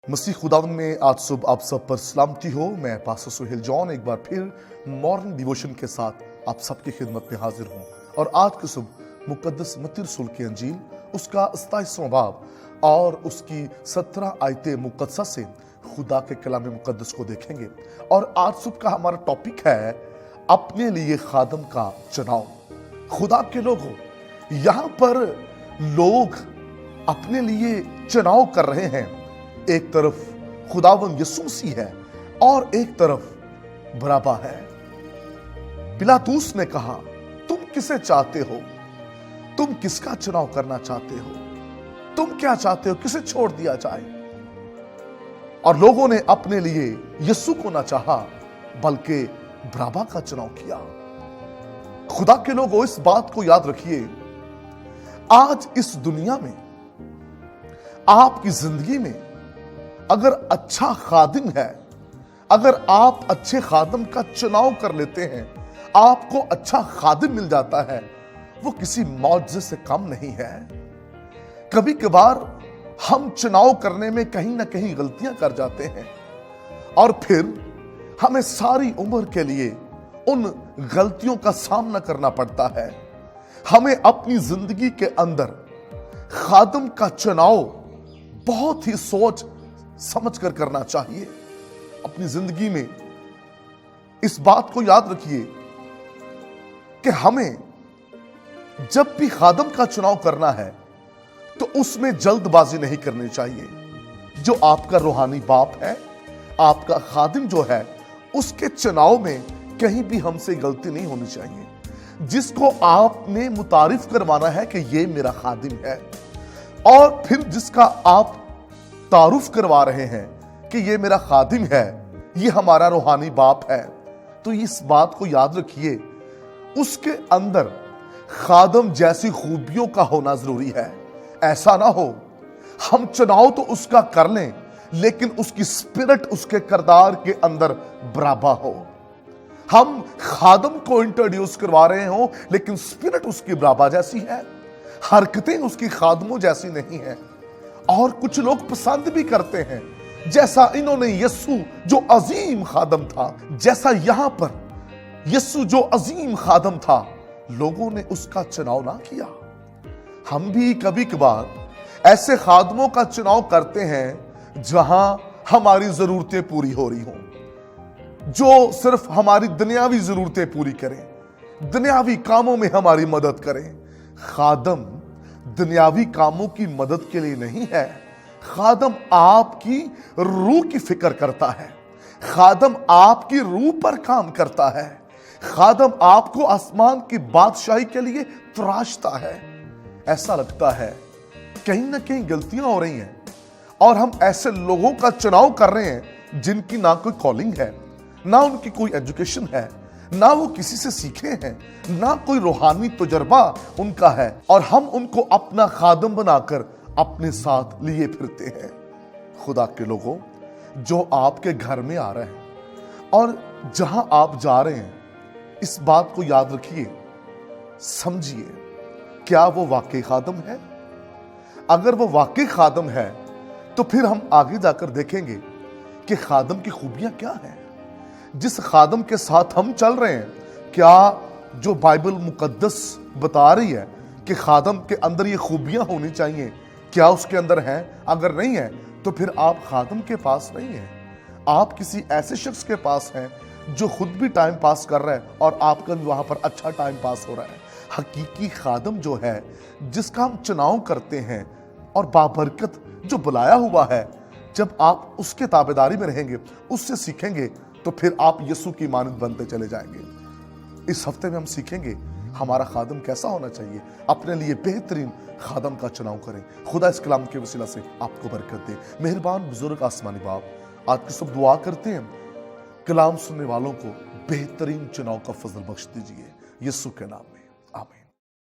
मसीह खुदावन में आज सुबह आप सब पर सलामती हो। मैं पास्टर सुहेल जॉन एक बार फिर मॉर्निंग डिवोशन के साथ आप सबकी खिदमत में हाजिर हूँ। और आज की सुबह मुकद्दस मत्ती रसूल की अंजील उसका 27वां बाब और उसकी 17 आयतें मुकद्दसा से खुदा के कलाम मुकद्दस को देखेंगे। और आज सुबह का हमारा टॉपिक है अपने लिए खादम का चुनाव। खुदा के लोगों, यहाँ पर लोग अपने लिए चुनाव कर रहे हैं। एक तरफ खुदावन यीशु मसीह है और एक तरफ बराबा है। पिलातूस ने कहा, तुम किसे चाहते हो? तुम किसका चुनाव करना चाहते हो? तुम क्या चाहते हो, किसे छोड़ दिया जाए? और लोगों ने अपने लिए यीशु को ना चाहा बल्कि बराबा का चुनाव किया। खुदा के लोगों, इस बात को याद रखिए, आज इस दुनिया में आपकी जिंदगी में अगर अच्छा खादिम है, अगर आप अच्छे खादिम का चुनाव कर लेते हैं, आपको अच्छा खादिम मिल जाता है, वो किसी मौजज़े से कम नहीं है। कभी कभार हम चुनाव करने में कहीं ना कहीं गलतियां कर जाते हैं और फिर हमें सारी उम्र के लिए उन गलतियों का सामना करना पड़ता है। हमें अपनी जिंदगी के अंदर खादिम का चुनाव बहुत ही सोच समझ कर करना चाहिए। अपनी जिंदगी में इस बात को याद रखिए कि हमें जब भी खादिम का चुनाव करना है तो उसमें जल्दबाजी नहीं करनी चाहिए। जो आपका रूहानी बाप है, आपका खादिम जो है, उसके चुनाव में कहीं भी हमसे गलती नहीं होनी चाहिए। जिसको आपने मुतारिफ करवाना है कि ये मेरा खादिम है, और फिर जिसका आप तारुफ करवा रहे हैं कि ये मेरा खादिम है, ये हमारा रूहानी बाप है, तो इस बात को याद रखिए, उसके अंदर खादिम जैसी खूबियों का होना जरूरी है। ऐसा ना हो हम चुनाव तो उसका कर लें लेकिन उसकी स्पिरिट, उसके किरदार के अंदर बराबर हो। हम खादिम को इंट्रोड्यूस करवा रहे हो लेकिन स्पिरिट उसकी बराबर जैसी है, हरकतें उसकी खादिमों जैसी नहीं है। और कुछ लोग पसंद भी करते हैं, जैसा इन्होंने यीशु जो अजीम खादिम था, जैसा यहां पर यीशु जो अजीम खादिम था, लोगों ने उसका चुनाव ना किया। हम भी कभी कभार ऐसे खादिमों का चुनाव करते हैं जहां हमारी जरूरतें पूरी हो रही हों, जो सिर्फ हमारी दुनियावी जरूरतें पूरी करें, दुनियावी कामों में हमारी मदद करें। खादिम दुनियावी कामों की मदद के लिए नहीं है। खादिम आपकी रूह की फिक्र करता है, खादिम आपकी रूह पर काम करता है, खादिम आपको आसमान की बादशाही के लिए तराशता है। ऐसा लगता है कहीं ना कहीं गलतियां हो रही हैं और हम ऐसे लोगों का चुनाव कर रहे हैं जिनकी ना कोई कॉलिंग है, ना उनकी कोई एजुकेशन है, ना वो किसी से सीखे हैं, ना कोई रूहानी तजुर्बा उनका है, और हम उनको अपना खादिम बनाकर अपने साथ लिए फिरते हैं। खुदा के लोगों, जो आपके घर में आ रहे हैं और जहां आप जा रहे हैं, इस बात को याद रखिए, समझिए, क्या वो वाकई खादिम है? अगर वो वाकई खादिम है तो फिर हम आगे जाकर देखेंगे कि खादिम की खूबियां क्या हैं। जिस खादिम के साथ हम चल रहे हैं, क्या जो बाइबल मुकद्दस बता रही है कि खादिम के अंदर ये खूबियां होनी चाहिए, क्या उसके अंदर हैं? अगर नहीं है तो फिर आप खादिम के पास नहीं हैं, आप किसी ऐसे शख्स के पास हैं जो खुद भी टाइम पास कर रहा है और आपका भी वहां पर अच्छा टाइम पास हो रहा है। हकीकी खादिम जो है, जिसका हम चुनाव करते हैं और बाबरकत जो बुलाया हुआ है, जब आप उसके ताबेदारी में रहेंगे, उससे सीखेंगे, तो फिर आप यीशु की मानद बनते चले जाएंगे। इस हफ्ते में हम सीखेंगे हमारा खादिम कैसा होना चाहिए। अपने लिए बेहतरीन खादिम का चुनाव करें। खुदा इस कलाम के वसीला से आपको बरकत दे। मेहरबान बुजुर्ग आसमानी बाप, आज की सब दुआ करते हैं, कलाम सुनने वालों को बेहतरीन चुनाव का फजल बख्श दीजिए, यीशु के नाम में, आमीन।